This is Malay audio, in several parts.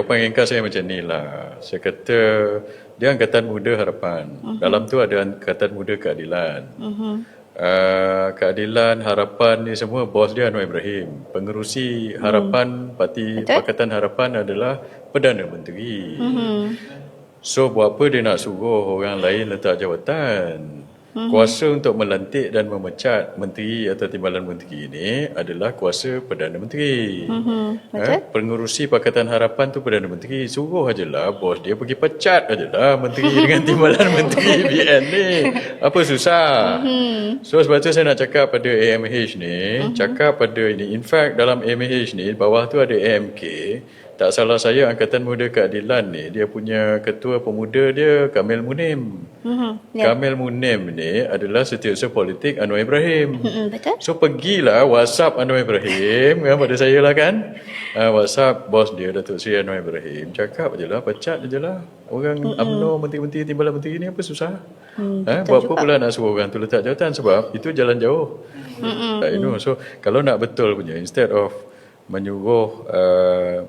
jawapan ringkas saya macam ni lah. Saya kata dia Angkatan Muda Harapan. Dalam tu ada Angkatan Muda Keadilan. Keadilan, Harapan ni semua bos dia Anwar Ibrahim. Pengerusi Harapan, Parti Pakatan Harapan adalah Perdana Menteri. So buat apa dia nak suruh orang lain letak jawatan? Kuasa untuk melantik dan memecat menteri atau timbalan menteri ini adalah kuasa Perdana Menteri. Pengerusi Pakatan Harapan tu Perdana Menteri. Suruh ajalah bos dia pergi pecat ajalah menteri dengan timbalan menteri BN ni. Apa susah? So sebab tu saya nak cakap pada AMH ni, cakap pada ini. In fact dalam AMH ni, bawah tu ada AMK. Tak salah saya Angkatan Muda Keadilan ni, dia punya ketua pemuda dia Kamil Munim. Kamil Munim ni adalah setiausaha politik Anwar Ibrahim. Betul. So pergilah WhatsApp Anwar Ibrahim kan, pada saya lah kan. WhatsApp bos dia Datuk Seri Anwar Ibrahim. Cakap je lah, pecat je lah. Orang UMNO, menteri-menteri, timbalan menteri ni apa susah? Buat apa pula nak suruh orang tu letak jawatan, sebab itu jalan jauh. So kalau nak betul punya, instead of menyuruh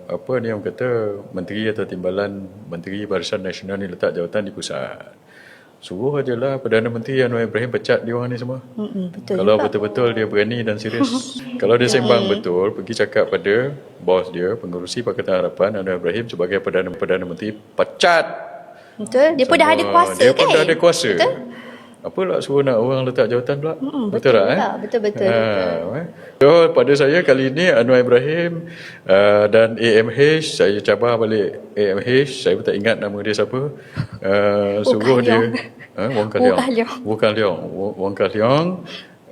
apa ni orang kata menteri atau timbalan menteri Barisan Nasional ni letak jawatan di pusat, suruh ajalah Perdana Menteri Anwar Ibrahim pecat dia orang ni semua. Kalau betul-betul dia berani dan serius. Kalau dia sembang betul, pergi cakap pada bos dia, pengerusi Pakatan Harapan Anwar Ibrahim sebagai Perdana Menteri, pecat. Betul. Dia pun dah ada kuasa Dia kan? pun dah ada kuasa. Betul. Apa lah suruh nak orang letak jawatan pula? Betul tak? Betul. So pada saya kali ini Anwar Ibrahim dan AMH, saya cabar balik AMH, saya pun tak ingat nama dia siapa. Suruh dia Wong Kah Leong,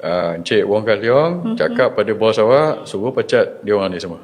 Encik Wong Kah Leong cakap pada bos awak, suruh pecat dia orang ni semua.